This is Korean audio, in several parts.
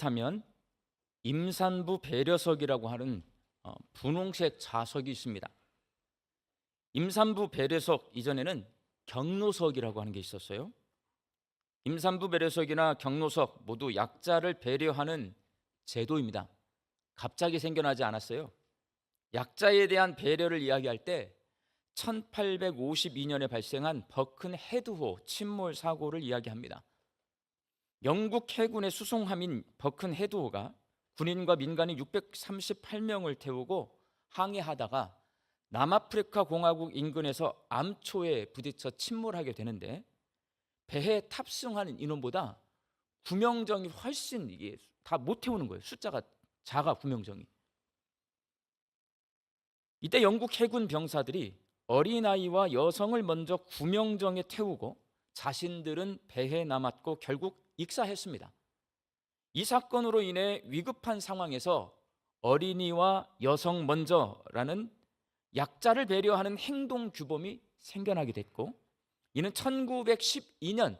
하면 임산부 배려석이라고 하는 분홍색 좌석이 있습니다. 임산부 배려석 이전에는 경로석이라고 하는 게 있었어요. 임산부 배려석이나 경로석 모두 약자를 배려하는 제도입니다. 갑자기 생겨나지 않았어요. 약자에 대한 배려를 이야기할 때 1852년에 발생한 버큰헤드호 침몰 사고를 이야기합니다. 영국 해군의 수송함인 버큰헤드호가 군인과 민간인 638명을 태우고 항해하다가 남아프리카 공화국 인근에서 암초에 부딪혀 침몰하게 되는데, 배에 탑승하는 인원보다 구명정이 훨씬 이게 다 못 태우는 거예요. 숫자가 작아, 구명정이. 이때 영국 해군 병사들이 어린아이와 여성을 먼저 구명정에 태우고 자신들은 배에 남았고 결국 익사했습니다. 이 사건으로 인해 위급한 상황에서 어린이와 여성 먼저라는 약자를 배려하는 행동 규범이 생겨나게 됐고, 이는 1912년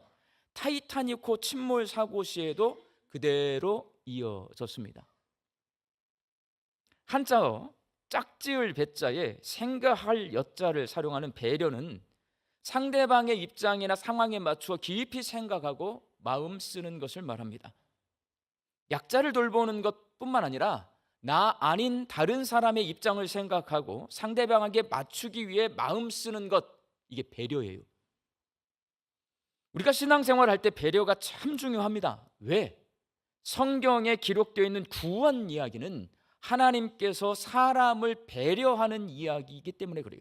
타이타닉호 침몰 사고 시에도 그대로 이어졌습니다. 한자어 짝지을 배자에 생가할 여자를 사용하는 배려는 상대방의 입장이나 상황에 맞추어 깊이 생각하고 마음 쓰는 것을 말합니다. 약자를 돌보는 것뿐만 아니라 나 아닌 다른 사람의 입장을 생각하고 상대방에게 맞추기 위해 마음 쓰는 것, 이게 배려예요. 우리가 신앙생활 할 때 배려가 참 중요합니다. 왜? 성경에 기록되어 있는 구원 이야기는 하나님께서 사람을 배려하는 이야기이기 때문에 그래요.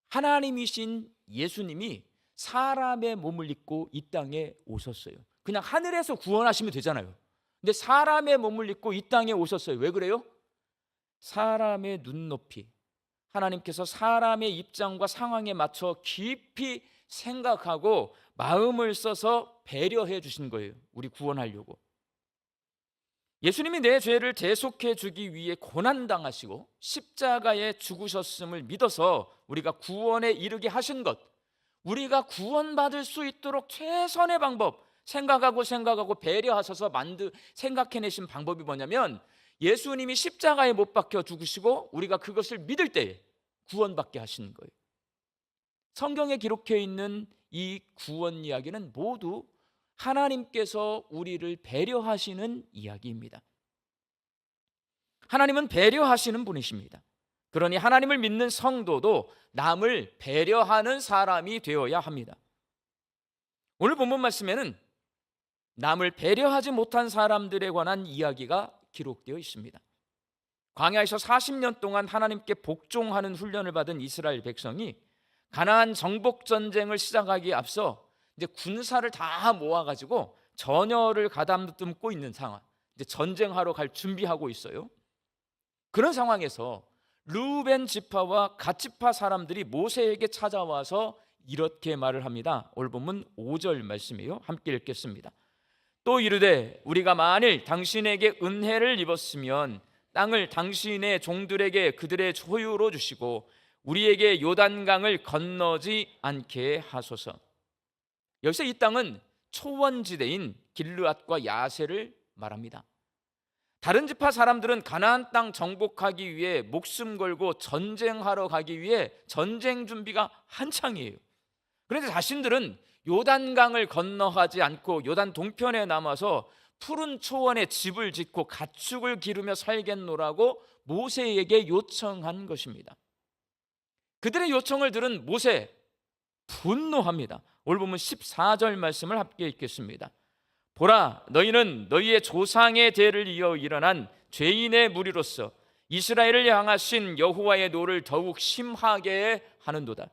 하나님이신 예수님이 사람의 몸을 입고 이 땅에 오셨어요. 그냥 하늘에서 구원하시면 되잖아요. 근데 사람의 몸을 입고 이 땅에 오셨어요. 왜 그래요? 사람의 눈높이, 하나님께서 사람의 입장과 상황에 맞춰 깊이 생각하고 마음을 써서 배려해 주신 거예요. 우리 구원하려고. 예수님이 내 죄를 대속해 주기 위해 고난당하시고 십자가에 죽으셨음을 믿어서 우리가 구원에 이르게 하신 것, 우리가 구원받을 수 있도록 최선의 방법 생각하고 배려하셔서 생각해내신 방법이 뭐냐면, 예수님이 십자가에 못 박혀 죽으시고 우리가 그것을 믿을 때에 구원받게 하시는 거예요. 성경에 기록해 있는 이 구원 이야기는 모두 하나님께서 우리를 배려하시는 이야기입니다. 하나님은 배려하시는 분이십니다. 그러니 하나님을 믿는 성도도 남을 배려하는 사람이 되어야 합니다. 오늘 본문 말씀에는 남을 배려하지 못한 사람들에 관한 이야기가 기록되어 있습니다. 광야에서 40년 동안 하나님께 복종하는 훈련을 받은 이스라엘 백성이 가나안 정복 전쟁을 시작하기에 앞서 이제 군사를 다 모아가지고 전열을 가다듬고 있는 상황, 이제 전쟁하러 갈 준비하고 있어요. 그런 상황에서 르우벤 지파와 갓 지파 사람들이 모세에게 찾아와서 이렇게 말을 합니다. 오늘 본문 5절 말씀이에요. 함께 읽겠습니다. 또 이르되 우리가 만일 당신에게 은혜를 입었으면 땅을 당신의 종들에게 그들의 소유로 주시고 우리에게 요단강을 건너지 않게 하소서. 여기서 이 땅은 초원지대인 길르앗과 야세를 말합니다. 다른 지파 사람들은 가나안 땅 정복하기 위해 목숨 걸고 전쟁하러 가기 위해 전쟁 준비가 한창이에요. 그런데 자신들은 요단강을 건너가지 않고 요단 동편에 남아서 푸른 초원에 집을 짓고 가축을 기르며 살겠노라고 모세에게 요청한 것입니다. 그들의 요청을 들은 모세 분노합니다. 오늘 보면 14절 말씀을 함께 읽겠습니다. 보라, 너희는 너희의 조상의 대를 이어 일어난 죄인의 무리로서 이스라엘을 향하신 여호와의 노를 더욱 심하게 하는도다.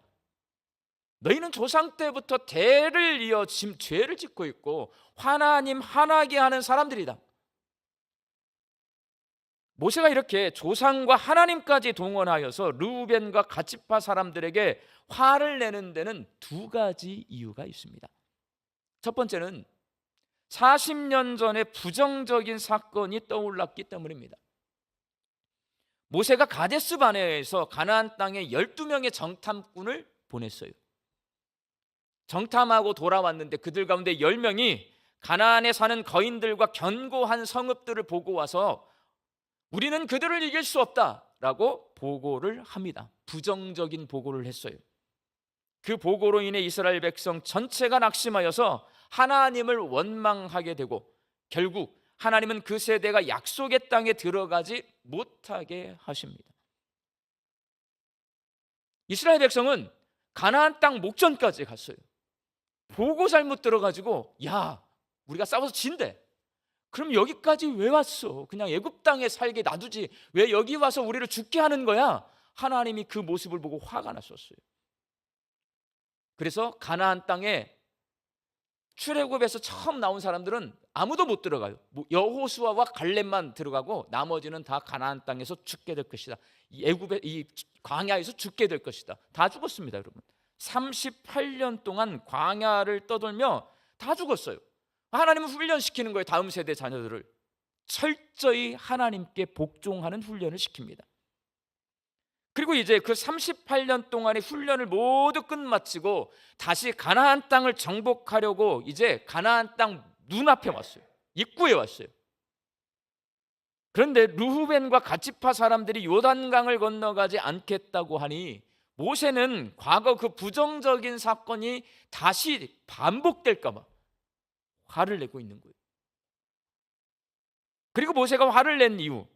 너희는 조상 때부터 대를 이어 죄를 짓고 있고 하나님 화나게 하는 사람들이다. 모세가 이렇게 조상과 하나님까지 동원하여서 르우벤과 갓 지파 사람들에게 화를 내는 데는 두 가지 이유가 있습니다. 첫 번째는 40년 전에 부정적인 사건이 떠올랐기 때문입니다. 모세가 가데스 바네아에서 가나안 땅에 12명의 정탐꾼을 보냈어요. 정탐하고 돌아왔는데 그들 가운데 10명이 가나안에 사는 거인들과 견고한 성읍들을 보고 와서 우리는 그들을 이길 수 없다라고 보고를 합니다. 부정적인 보고를 했어요. 그 보고로 인해 이스라엘 백성 전체가 낙심하여서 하나님을 원망하게 되고 결국 하나님은 그 세대가 약속의 땅에 들어가지 못하게 하십니다. 이스라엘 백성은 가나안 땅 목전까지 갔어요. 보고 잘못 들어가지고 야, 우리가 싸워서 진대. 그럼 여기까지 왜 왔어? 그냥 애굽 땅에 살게 놔두지 왜 여기 와서 우리를 죽게 하는 거야? 하나님이 그 모습을 보고 화가 났었어요. 그래서 가나안 땅에 출애굽에서 처음 나온 사람들은 아무도 못 들어가요. 여호수아와 갈렙만 들어가고 나머지는 다 가나안 땅에서 죽게 될 것이다. 이 광야에서 죽게 될 것이다. 다 죽었습니다, 여러분. 38년 동안 광야를 떠돌며 다 죽었어요. 하나님은 훈련시키는 거예요. 다음 세대 자녀들을 철저히 하나님께 복종하는 훈련을 시킵니다. 그리고 이제 그 38년 동안의 훈련을 모두 끝마치고 다시 가나안 땅을 정복하려고 이제 가나안 땅 눈앞에 왔어요. 입구에 왔어요. 그런데 르후벤과 갓지파 사람들이 요단강을 건너가지 않겠다고 하니 모세는 과거 그 부정적인 사건이 다시 반복될까 봐 화를 내고 있는 거예요. 그리고 모세가 화를 낸 이유,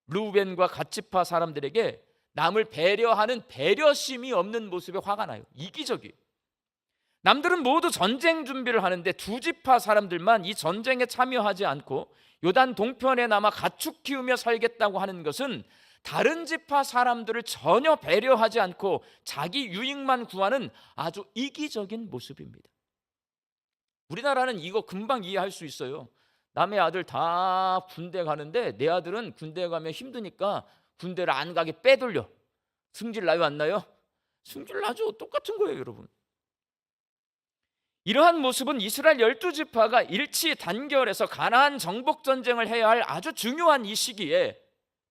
르후벤과 갓지파 사람들에게 남을 배려하는 배려심이 없는 모습에 화가 나요. 이기적이에요. 남들은 모두 전쟁 준비를 하는데 두 지파 사람들만 이 전쟁에 참여하지 않고 요단 동편에 남아 가축 키우며 살겠다고 하는 것은 다른 지파 사람들을 전혀 배려하지 않고 자기 유익만 구하는 아주 이기적인 모습입니다. 우리나라는 이거 금방 이해할 수 있어요. 남의 아들 다 군대 가는데 내 아들은 군대 가면 힘드니까 군대를 안 가게 빼돌려. 승질 나요, 안 나요? 승질 나죠. 똑같은 거예요, 여러분. 이러한 모습은 이스라엘 12지파가 일치 단결해서 가나안 정복 전쟁을 해야 할 아주 중요한 이 시기에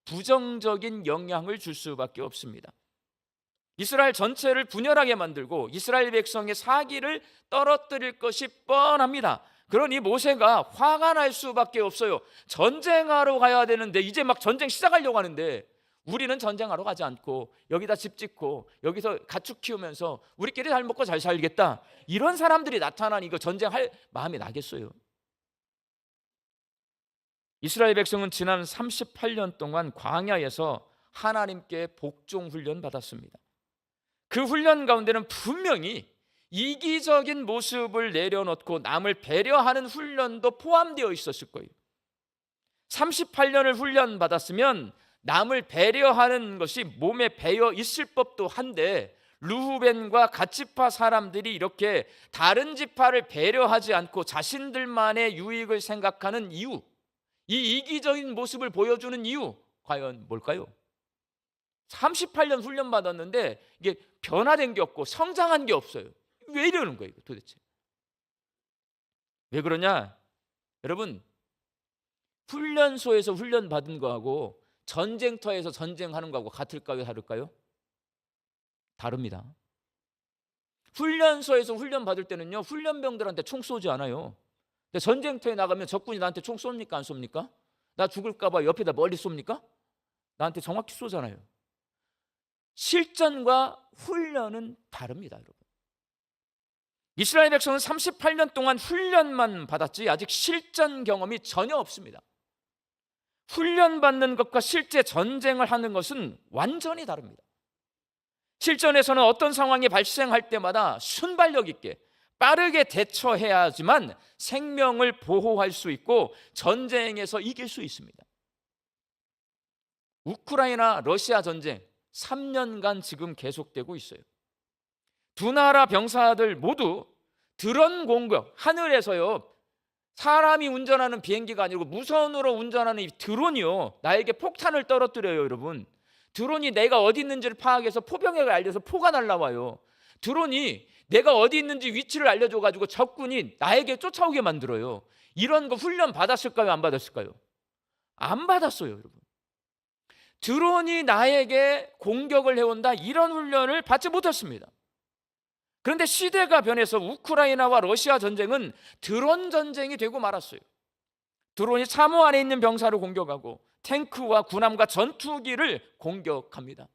부정적인 영향을 줄 수밖에 없습니다. 이스라엘 전체를 분열하게 만들고 이스라엘 백성의 사기를 떨어뜨릴 것이 뻔합니다. 그러니 모세가 화가 날 수밖에 없어요. 전쟁하러 가야 되는데 이제 막 전쟁 시작하려고 하는데 우리는 전쟁하러 가지 않고 여기다 집 짓고 여기서 가축 키우면서 우리끼리 잘 먹고 잘 살겠다. 이런 사람들이 나타나니 이거 전쟁할 마음이 나겠어요? 이스라엘 백성은 지난 38년 동안 광야에서 하나님께 복종 훈련 받았습니다. 그 훈련 가운데는 분명히 이기적인 모습을 내려놓고 남을 배려하는 훈련도 포함되어 있었을 거예요. 38년을 훈련 받았으면 남을 배려하는 것이 몸에 배어 있을 법도 한데 르후벤과 갓지파 사람들이 이렇게 다른 지파를 배려하지 않고 자신들만의 유익을 생각하는 이유, 이 이기적인 모습을 보여주는 이유 과연 뭘까요? 38년 훈련 받았는데 이게 변화된 게 없고 성장한 게 없어요. 왜 이러는 거예요, 도대체? 왜 그러냐? 여러분, 훈련소에서 훈련 받은 거하고 전쟁터에서 전쟁하는 거하고 같을까요, 다를까요? 다릅니다. 훈련소에서 훈련 받을 때는요, 훈련병들한테 총 쏘지 않아요. 근데 전쟁터에 나가면 적군이 나한테 총 쏩니까, 안 쏩니까? 나 죽을까 봐 옆에다 멀리 쏩니까? 나한테 정확히 쏘잖아요. 실전과 훈련은 다릅니다, 여러분. 이스라엘 백성은 38년 동안 훈련만 받았지 아직 실전 경험이 전혀 없습니다. 훈련받는 것과 실제 전쟁을 하는 것은 완전히 다릅니다. 실전에서는 어떤 상황이 발생할 때마다 순발력 있게 빠르게 대처해야 하지만 생명을 보호할 수 있고 전쟁에서 이길 수 있습니다. 우크라이나 러시아 전쟁 3년간 지금 계속되고 있어요. 두 나라 병사들 모두 드론 공격, 하늘에서요, 사람이 운전하는 비행기가 아니고 무선으로 운전하는 이 드론이요, 나에게 폭탄을 떨어뜨려요. 여러분, 드론이 내가 어디 있는지를 파악해서 포병에게 알려서 포가 날라와요. 드론이 내가 어디 있는지 위치를 알려줘가지고 적군이 나에게 쫓아오게 만들어요. 이런 거 훈련 받았을까요, 안 받았을까요? 안 받았어요, 여러분. 드론이 나에게 공격을 해온다, 이런 훈련을 받지 못했습니다. 그런데 시대가 변해서 우크라이나와 러시아 전쟁은 드론 전쟁이 되고 말았어요. 드론이 참호 안에 있는 병사를 공격하고 탱크와 군함과 전투기를 공격합니다.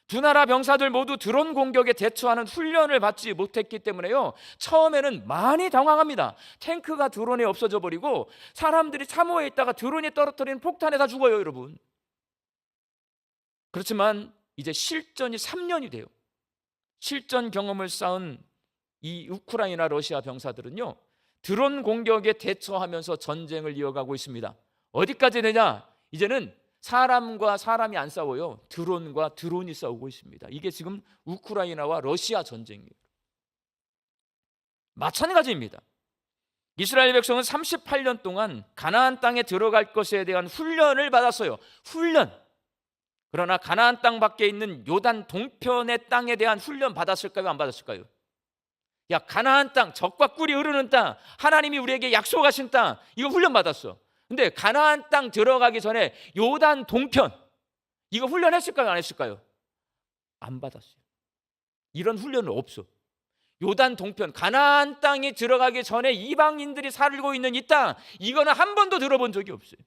두 나라 병사들 모두 드론 공격에 대처하는 훈련을 받지 못했기 때문에요, 처음에는 많이 당황합니다. 탱크가 드론에 없어져 버리고 사람들이 참호에 있다가 드론이 떨어뜨리는 폭탄에 다 죽어요, 여러분. 그렇지만 이제 실전이 3년이 돼요. 실전 경험을 쌓은 이 우크라이나 러시아 병사들은요, 드론 공격에 대처하면서 전쟁을 이어가고 있습니다. 어디까지 되냐? 이제는 사람과 사람이 안 싸워요. 드론과 드론이 싸우고 있습니다. 이게 지금 우크라이나와 러시아 전쟁이에요. 마찬가지입니다. 이스라엘 백성은 38년 동안 가나안 땅에 들어갈 것에 대한 훈련을 받았어요. 훈련. 그러나 가나안 땅 밖에 있는 요단 동편의 땅에 대한 훈련 받았을까요? 안 받았을까요? 야, 가나안 땅, 젖과 꿀이 흐르는 땅, 하나님이 우리에게 약속하신 땅, 이거 훈련 받았어. 근데 가나안 땅 들어가기 전에 요단 동편, 이거 훈련했을까요? 안 했을까요? 안 받았어요. 이런 훈련은 없어. 요단 동편, 가나안 땅이 들어가기 전에 이방인들이 살고 있는 이 땅, 이거는 한 번도 들어본 적이 없어요.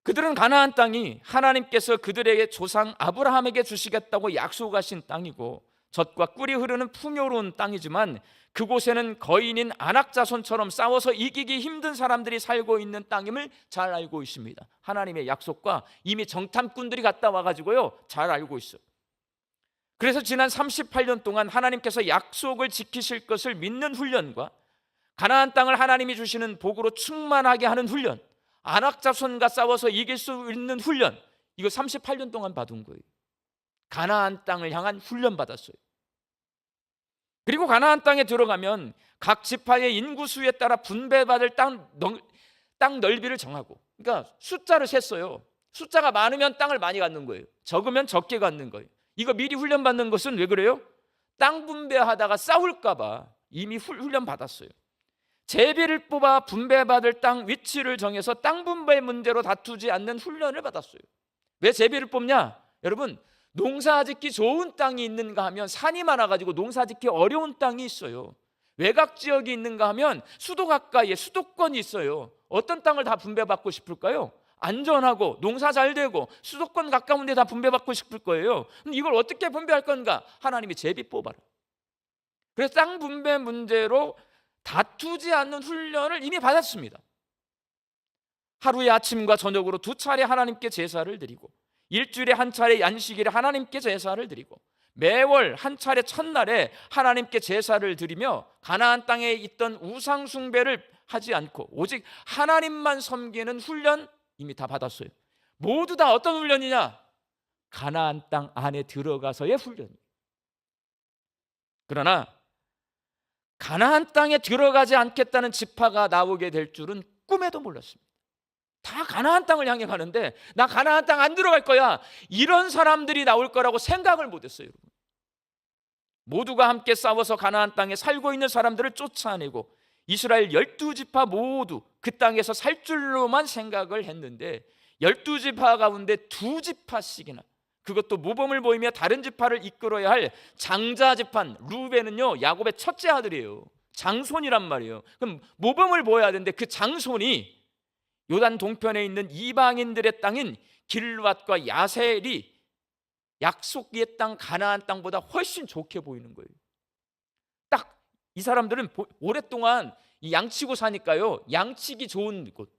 그들은 가나안 땅이 하나님께서 그들에게 조상 아브라함에게 주시겠다고 약속하신 땅이고 젖과 꿀이 흐르는 풍요로운 땅이지만 그곳에는 거인인 안악자손처럼 싸워서 이기기 힘든 사람들이 살고 있는 땅임을 잘 알고 있습니다. 하나님의 약속과 이미 정탐꾼들이 갔다 와가지고요, 잘 알고 있어요. 그래서 지난 38년 동안 하나님께서 약속을 지키실 것을 믿는 훈련과 가나안 땅을 하나님이 주시는 복으로 충만하게 하는 훈련, 안악자손과 싸워서 이길 수 있는 훈련, 이거 38년 동안 받은 거예요. 가나안 땅을 향한 훈련 받았어요. 그리고 가나안 땅에 들어가면 각 지파의 인구수에 따라 분배받을 땅 넓이를 정하고, 그러니까 숫자를 셌어요. 숫자가 많으면 땅을 많이 갖는 거예요. 적으면 적게 갖는 거예요. 이거 미리 훈련 받는 것은 왜 그래요? 땅 분배하다가 싸울까 봐 이미 훈련 받았어요. 제비를 뽑아 분배받을 땅 위치를 정해서 땅 분배 문제로 다투지 않는 훈련을 받았어요. 왜 제비를 뽑냐? 여러분, 농사짓기 좋은 땅이 있는가 하면 산이 많아가지고 농사짓기 어려운 땅이 있어요. 외곽 지역이 있는가 하면 수도 가까이에 수도권이 있어요. 어떤 땅을 다 분배받고 싶을까요? 안전하고 농사 잘 되고 수도권 가까운 데 다 분배받고 싶을 거예요. 근데 이걸 어떻게 분배할 건가? 하나님이 제비 뽑아라. 그래서 땅 분배 문제로 다투지 않는 훈련을 이미 받았습니다. 하루에 아침과 저녁으로 2차례 하나님께 제사를 드리고 일주일에 한 차례 안식일에 하나님께 제사를 드리고 매월 한 차례 첫날에 하나님께 제사를 드리며 가나안 땅에 있던 우상 숭배를 하지 않고 오직 하나님만 섬기는 훈련 이미 다 받았어요. 모두 다 어떤 훈련이냐? 가나안 땅 안에 들어가서의 훈련이에요. 그러나 가나안 땅에 들어가지 않겠다는 지파가 나오게 될 줄은 꿈에도 몰랐습니다. 다 가나안 땅을 향해 가는데 나 가나안 땅 안 들어갈 거야, 이런 사람들이 나올 거라고 생각을 못했어요. 여러분, 모두가 함께 싸워서 가나안 땅에 살고 있는 사람들을 쫓아내고 이스라엘 12지파 모두 그 땅에서 살 줄로만 생각을 했는데 12지파 가운데 2지파씩이나, 그것도 모범을 보이며 다른 지파를 이끌어야 할 장자 지파 루벤은요, 야곱의 첫째 아들이에요. 장손이란 말이에요. 그럼 모범을 보여야 되는데 그 장손이 요단 동편에 있는 이방인들의 땅인 길르앗과 야셀이 약속의 땅 가나안 땅보다 훨씬 좋게 보이는 거예요. 딱 이 사람들은 오랫동안 양치고 사니까요, 양치기 좋은 곳,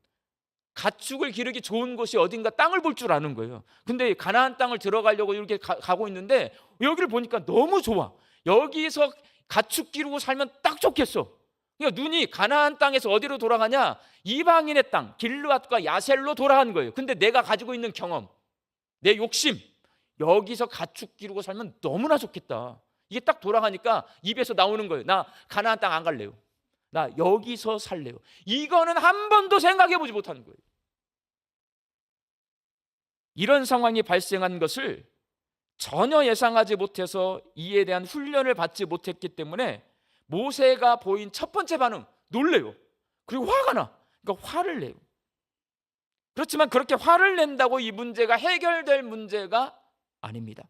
가축을 기르기 좋은 곳이 어딘가 땅을 볼 줄 아는 거예요. 근데 가나안 땅을 들어가려고 이렇게 가고 있는데 여기를 보니까 너무 좋아. 여기서 가축 기르고 살면 딱 좋겠어. 그러니까 눈이 가나안 땅에서 어디로 돌아가냐? 이방인의 땅 길르앗과 야셀로 돌아간 거예요. 근데 내가 가지고 있는 경험, 내 욕심, 여기서 가축 기르고 살면 너무나 좋겠다. 이게 딱 돌아가니까 입에서 나오는 거예요. 나 가나안 땅 안 갈래요. 나 여기서 살래요. 이거는 한 번도 생각해 보지 못하는 거예요. 이런 상황이 발생한 것을 전혀 예상하지 못해서 이에 대한 훈련을 받지 못했기 때문에 모세가 보인 첫 번째 반응, 놀래요. 그리고 화가 나. 그러니까 화를 내요. 그렇지만 그렇게 화를 낸다고 이 문제가 해결될 문제가 아닙니다.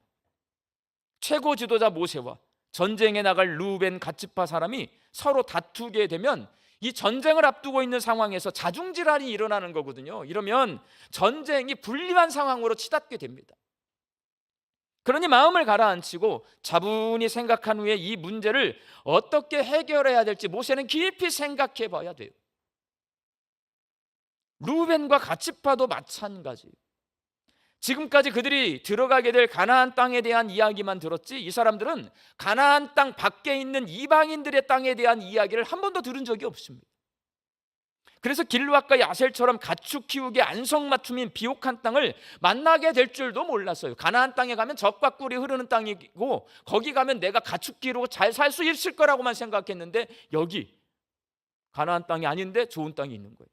최고 지도자 모세와 전쟁에 나갈 루벤 갓지파 사람이 서로 다투게 되면 이 전쟁을 앞두고 있는 상황에서 자중질환이 일어나는 거거든요. 이러면 전쟁이 불리한 상황으로 치닫게 됩니다. 그러니 마음을 가라앉히고 차분히 생각한 후에 이 문제를 어떻게 해결해야 될지 모세는 깊이 생각해 봐야 돼요. 루벤과 갓지파도 마찬가지. 지금까지 그들이 들어가게 될 가나안 땅에 대한 이야기만 들었지, 이 사람들은 가나안 땅 밖에 있는 이방인들의 땅에 대한 이야기를 한 번도 들은 적이 없습니다. 그래서 길르앗과 야셀처럼 가축 키우기 안성맞춤인 비옥한 땅을 만나게 될 줄도 몰랐어요. 가나안 땅에 가면 젖과 꿀이 흐르는 땅이고 거기 가면 내가 가축 기르고 잘 살 수 있을 거라고만 생각했는데 여기 가나안 땅이 아닌데 좋은 땅이 있는 거예요.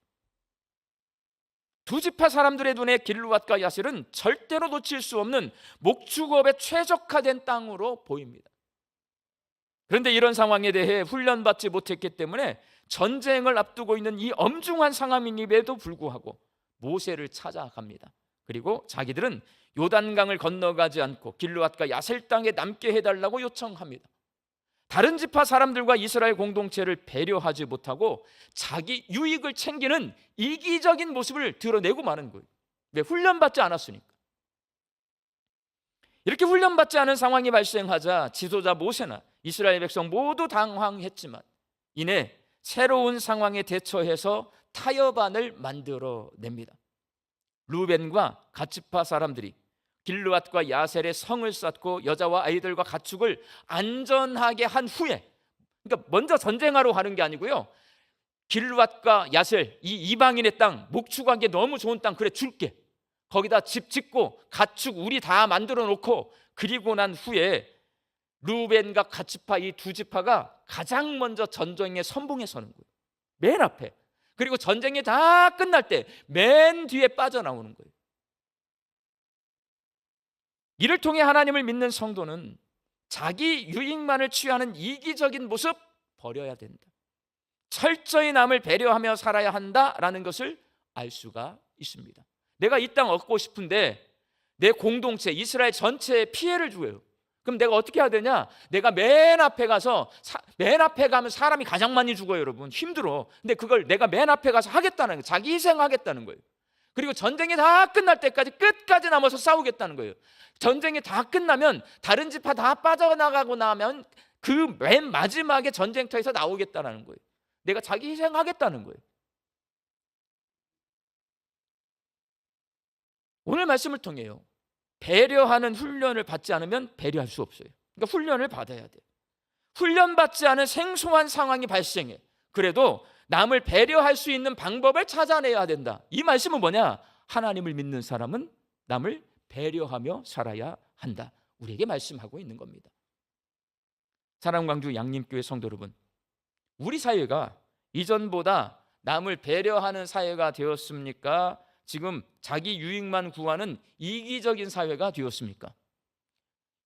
두 지파 사람들의 눈에 길르앗과 야셀은 절대로 놓칠 수 없는 목축업에 최적화된 땅으로 보입니다. 그런데 이런 상황에 대해 훈련받지 못했기 때문에 전쟁을 앞두고 있는 이 엄중한 상황임에도 불구하고 모세를 찾아갑니다. 그리고 자기들은 요단강을 건너가지 않고 길르앗과 야셀 땅에 남게 해달라고 요청합니다. 다른 지파 사람들과 이스라엘 공동체를 배려하지 못하고 자기 유익을 챙기는 이기적인 모습을 드러내고 마는 거예요. 왜? 훈련받지 않았으니까. 이렇게 훈련받지 않은 상황이 발생하자 지도자 모세나 이스라엘 백성 모두 당황했지만 이내 새로운 상황에 대처해서 타협안을 만들어냅니다. 루벤과 갓지파 사람들이 길르앗과 야셀의 성을 쌓고 여자와 아이들과 가축을 안전하게 한 후에, 그러니까 먼저 전쟁하러 가는 게 아니고요, 길르앗과 야셀 이 이방인의 땅, 목축하기에 너무 좋은 땅, 그래 줄게, 거기다 집 짓고 가축 우리 다 만들어 놓고, 그리고 난 후에 루벤과 갓지파 이 두 지파가 가장 먼저 전쟁에 선봉에 서는 거예요. 맨 앞에. 그리고 전쟁이 다 끝날 때 맨 뒤에 빠져나오는 거예요. 이를 통해 하나님을 믿는 성도는 자기 유익만을 취하는 이기적인 모습 버려야 된다. 철저히 남을 배려하며 살아야 한다라는 것을 알 수가 있습니다. 내가 이 땅 얻고 싶은데 내 공동체 이스라엘 전체에 피해를 줘요. 그럼 내가 어떻게 해야 되냐? 내가 맨 앞에 가서 맨 앞에 가면 사람이 가장 많이 죽어요, 여러분. 힘들어. 근데 그걸 내가 맨 앞에 가서 하겠다는 거예요. 자기 희생하겠다는 거예요. 그리고 전쟁이 다 끝날 때까지 끝까지 남아서 싸우겠다는 거예요. 전쟁이 다 끝나면 다른 지파 다 빠져나가고 나면 그 맨 마지막에 전쟁터에서 나오겠다는 거예요. 내가 자기 희생하겠다는 거예요. 오늘 말씀을 통해요, 배려하는 훈련을 받지 않으면 배려할 수 없어요. 그러니까 훈련을 받아야 돼요. 훈련받지 않은 생소한 상황이 발생해. 그래도 남을 배려할 수 있는 방법을 찾아내야 된다. 이 말씀은 뭐냐? 하나님을 믿는 사람은 남을 배려하며 살아야 한다. 우리에게 말씀하고 있는 겁니다. 사랑하는 광주 양림교회 성도 여러분, 우리 사회가 이전보다 남을 배려하는 사회가 되었습니까? 지금 자기 유익만 구하는 이기적인 사회가 되었습니까?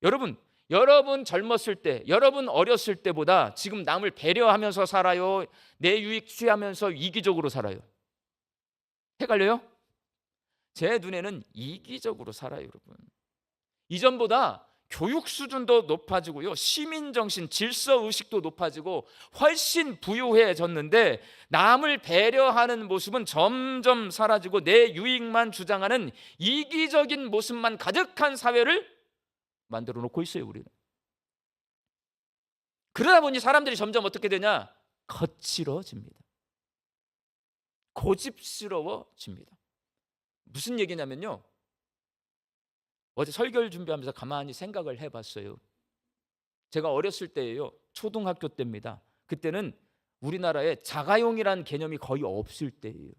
여러분 젊었을 때, 여러분 어렸을 때보다 지금 남을 배려하면서 살아요? 내 유익 취하면서 이기적으로 살아요? 헷갈려요? 제 눈에는 이기적으로 살아요, 여러분. 이전보다 교육 수준도 높아지고요, 시민정신, 질서의식도 높아지고 훨씬 부유해졌는데 남을 배려하는 모습은 점점 사라지고 내 유익만 주장하는 이기적인 모습만 가득한 사회를 만들어 놓고 있어요, 우리는. 그러다 보니 사람들이 점점 어떻게 되냐? 거칠어집니다. 고집스러워집니다. 무슨 얘기냐면요, 어제 설교를 준비하면서 가만히 생각을 해봤어요. 제가 어렸을 때예요, 초등학교 때입니다. 그때는 우리나라에 자가용이라는 개념이 거의 없을 때예요.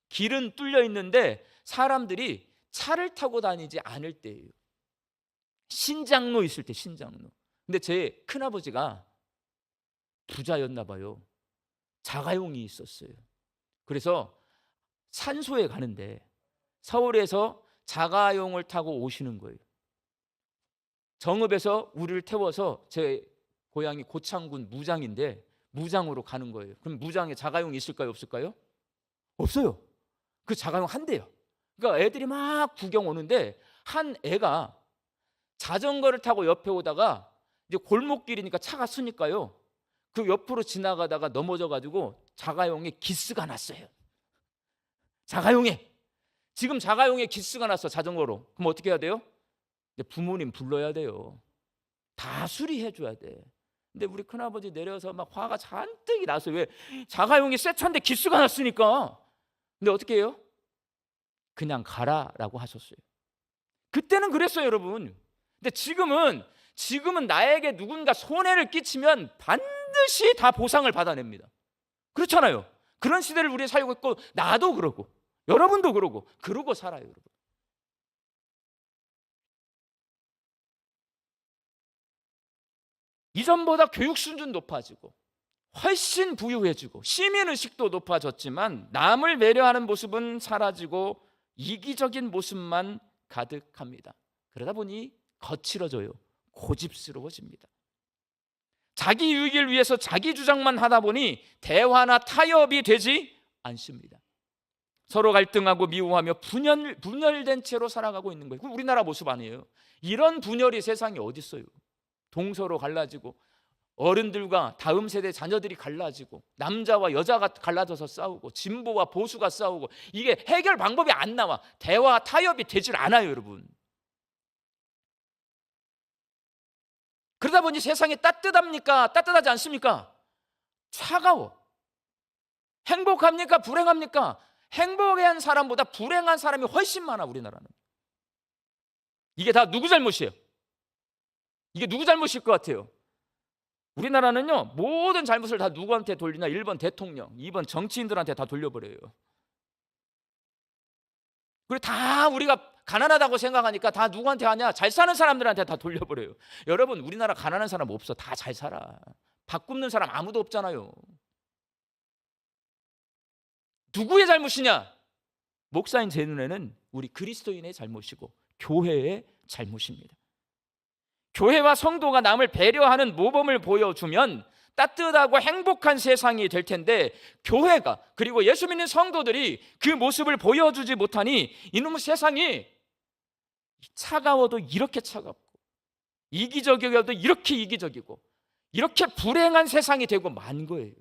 길은 뚫려 있는데 사람들이 차를 타고 다니지 않을 때예요. 신장로 있을 때, 신장로. 근데 제 큰아버지가 부자였나 봐요. 자가용이 있었어요. 그래서 산소에 가는데 서울에서 자가용을 타고 오시는 거예요. 정읍에서 우리를 태워서, 제 고향이 고창군 무장인데 무장으로 가는 거예요. 그럼 무장에 자가용이 있을까요, 없을까요? 없어요. 그 자가용 한 대요. 그러니까 애들이 막 구경 오는데 한 애가 자전거를 타고 옆에 오다가 이제 골목길이니까 차가 쓰니까요, 그 옆으로 지나가다가 넘어져 가지고 자가용에 기스가 났어요. 자가용에. 지금 자가용에 기스가 났어, 자전거로. 그럼 어떻게 해야 돼요? 이제 부모님 불러야 돼요. 다 수리해 줘야 돼. 근데 우리 큰아버지 내려서 막 화가 잔뜩이 났어요. 왜? 자가용이 새 차인데 기스가 났으니까. 근데 어떻게 해요? 그냥 가라라고 하셨어요. 그때는 그랬어요, 여러분. 근데 지금은 나에게 누군가 손해를 끼치면 반드시 다 보상을 받아냅니다. 그렇잖아요. 그런 시대를 우리 살고 있고, 나도 그러고 여러분도 그러고 살아요, 여러분. 이전보다 교육 수준 높아지고 훨씬 부유해지고 시민의식도 높아졌지만 남을 배려하는 모습은 사라지고 이기적인 모습만 가득합니다. 그러다 보니 거칠어져요. 고집스러워집니다. 자기 유익을 위해서 자기 주장만 하다 보니 대화나 타협이 되지 않습니다. 서로 갈등하고 미워하며 분열된 채로 살아가고 있는 거예요. 우리나라 모습 아니에요. 이런 분열이 세상에 어디 있어요? 동서로 갈라지고 어른들과 다음 세대 자녀들이 갈라지고 남자와 여자가 갈라져서 싸우고 진보와 보수가 싸우고, 이게 해결 방법이 안 나와. 대화 타협이 되질 않아요, 여러분. 그러다 보니 세상이 따뜻합니까? 따뜻하지 않습니까? 차가워. 행복합니까? 불행합니까? 행복한 사람보다 불행한 사람이 훨씬 많아, 우리나라는. 이게 다 누구 잘못이에요? 이게 누구 잘못일 것 같아요? 우리나라는요, 모든 잘못을 다 누구한테 돌리나? 1번 대통령, 2번 정치인들한테 다 돌려버려요. 그리고 다 우리가 가난하다고 생각하니까 다 누구한테 하냐? 잘 사는 사람들한테 다 돌려버려요. 여러분, 우리나라 가난한 사람 없어. 다 잘 살아. 밥 굶는 사람 아무도 없잖아요. 누구의 잘못이냐? 목사인 제 눈에는 우리 그리스도인의 잘못이고 교회의 잘못입니다. 교회와 성도가 남을 배려하는 모범을 보여주면 따뜻하고 행복한 세상이 될 텐데, 교회가 그리고 예수 믿는 성도들이 그 모습을 보여주지 못하니 이놈의 세상이 차가워도 이렇게 차갑고 이기적이어도 이렇게 이기적이고 이렇게 불행한 세상이 되고 만 거예요.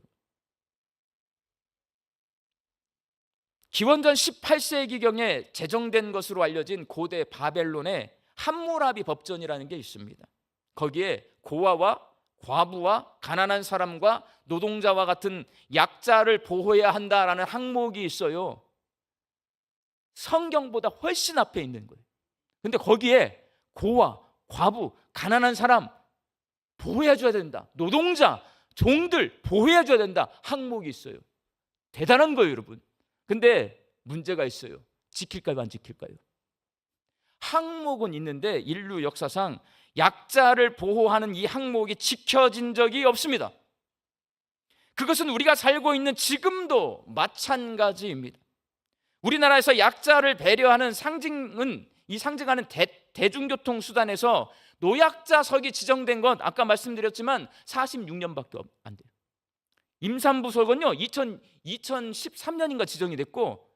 기원전 18세기경에 제정된 것으로 알려진 고대 바벨론의 함무라비 법전이라는 게 있습니다. 거기에 고아와 과부와 가난한 사람과 노동자와 같은 약자를 보호해야 한다라는 항목이 있어요. 성경보다 훨씬 앞에 있는 거예요. 근데 거기에 고아, 과부, 가난한 사람 보호해 줘야 된다, 노동자, 종들 보호해 줘야 된다 항목이 있어요. 대단한 거예요, 여러분. 근데 문제가 있어요. 지킬까요, 안 지킬까요? 항목은 있는데 인류 역사상 약자를 보호하는 이 항목이 지켜진 적이 없습니다. 그것은 우리가 살고 있는 지금도 마찬가지입니다. 우리나라에서 약자를 배려하는 상징하는 대중교통 수단에서 노약자석이 지정된 건 아까 말씀드렸지만 46년밖에 안 돼요. 임산부석은요 2013년인가 지정이 됐고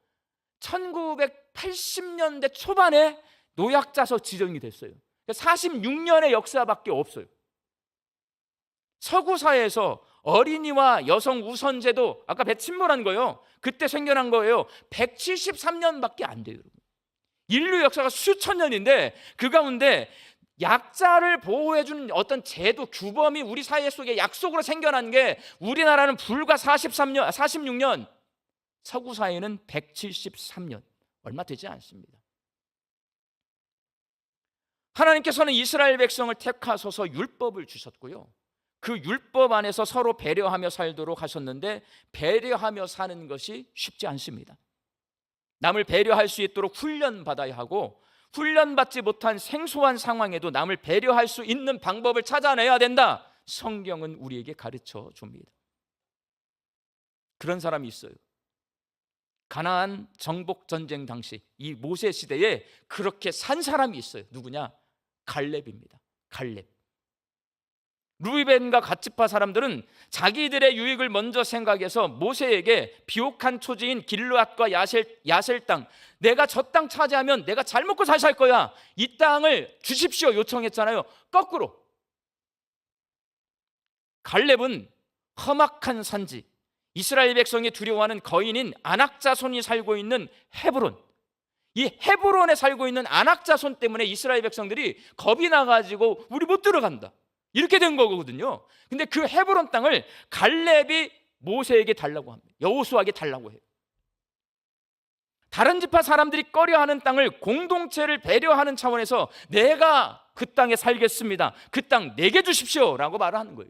1980년대 초반에 노약자석 지정이 됐어요. 46년의 역사밖에 없어요. 서구 사회에서 어린이와 여성 우선제도, 아까 배침몰한 거예요. 그때 생겨난 거예요. 173년밖에 안 돼요. 인류 역사가 수천 년인데 그 가운데 약자를 보호해주는 어떤 제도, 규범이 우리 사회 속에 약속으로 생겨난 게 우리나라는 불과 46년, 서구 사회는 173년, 얼마 되지 않습니다. 하나님께서는 이스라엘 백성을 택하셔서 율법을 주셨고요, 그 율법 안에서 서로 배려하며 살도록 하셨는데 배려하며 사는 것이 쉽지 않습니다. 남을 배려할 수 있도록 훈련받아야 하고, 훈련받지 못한 생소한 상황에도 남을 배려할 수 있는 방법을 찾아내야 된다. 성경은 우리에게 가르쳐 줍니다. 그런 사람이 있어요. 가나안 정복 전쟁 당시 이 모세 시대에 그렇게 산 사람이 있어요. 누구냐? 갈렙입니다. 갈렙. 루이벤과 갓지파 사람들은 자기들의 유익을 먼저 생각해서 모세에게 비옥한 토지인 길르앗과 야셀 땅, 내가 저 땅 차지하면 내가 잘 먹고 잘 살 거야, 이 땅을 주십시오 요청했잖아요. 거꾸로 갈렙은 험악한 산지, 이스라엘 백성이 두려워하는 거인인 안악자손이 살고 있는 헤브론, 이 헤브론에 살고 있는 안악자손 때문에 이스라엘 백성들이 겁이 나가지고 우리 못 들어간다 이렇게 된 거거든요. 근데 그 헤브론 땅을 갈렙이 모세에게 달라고 합니다. 여호수아에게 달라고 해요. 다른 지파 사람들이 꺼려하는 땅을 공동체를 배려하는 차원에서 내가 그 땅에 살겠습니다, 그 땅 내게 주십시오 라고 말을 하는 거예요.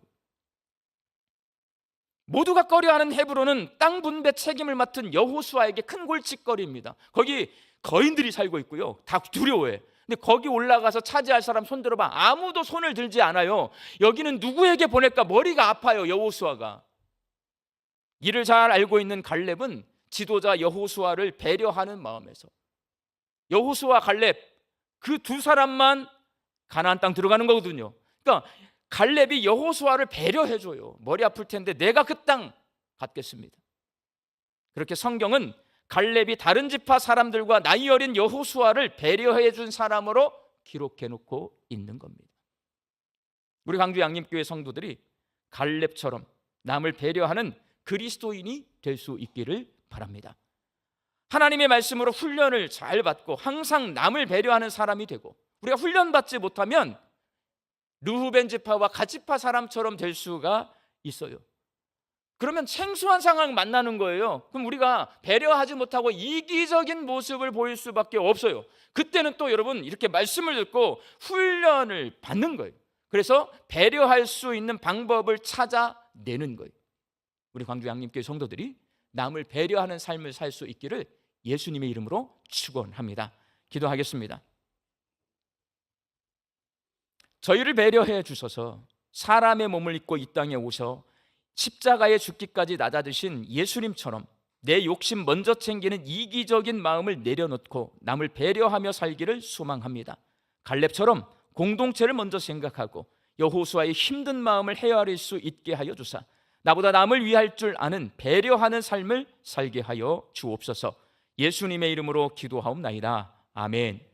모두가 꺼려하는 헤브론은 땅 분배 책임을 맡은 여호수아에게 큰 골칫거리입니다. 거기 거인들이 살고 있고요, 다 두려워해. 근데 거기 올라가서 차지할 사람 손 들어봐. 아무도 손을 들지 않아요. 여기는 누구에게 보낼까 머리가 아파요, 여호수아가. 이를 잘 알고 있는 갈렙은 지도자 여호수아를 배려하는 마음에서 여호수아 갈렙 그 두 사람만 가나안 땅 들어가는 거거든요. 그러니까 갈렙이 여호수아를 배려해줘요. 머리 아플 텐데 내가 그 땅 갖겠습니다. 그렇게 성경은 갈렙이 다른 지파 사람들과 나이 어린 여호수아를 배려해 준 사람으로 기록해 놓고 있는 겁니다. 우리 광주 양림교회 성도들이 갈렙처럼 남을 배려하는 그리스도인이 될 수 있기를 바랍니다. 하나님의 말씀으로 훈련을 잘 받고 항상 남을 배려하는 사람이 되고, 우리가 훈련받지 못하면 르후벤 지파와 갓 지파 사람처럼 될 수가 있어요. 그러면 생소한 상황 만나는 거예요. 그럼 우리가 배려하지 못하고 이기적인 모습을 보일 수밖에 없어요. 그때는 또 여러분 이렇게 말씀을 듣고 훈련을 받는 거예요. 그래서 배려할 수 있는 방법을 찾아내는 거예요. 우리 광주 양림교회 성도들이 남을 배려하는 삶을 살 수 있기를 예수님의 이름으로 축원합니다. 기도하겠습니다. 저희를 배려해 주셔서 사람의 몸을 입고 이 땅에 오셔 십자가에 죽기까지 낮아드신 예수님처럼 내 욕심 먼저 챙기는 이기적인 마음을 내려놓고 남을 배려하며 살기를 소망합니다. 갈렙처럼 공동체를 먼저 생각하고 여호수아의 힘든 마음을 헤아릴 수 있게 하여 주사 나보다 남을 위할 줄 아는 배려하는 삶을 살게 하여 주옵소서. 예수님의 이름으로 기도하옵나이다. 아멘.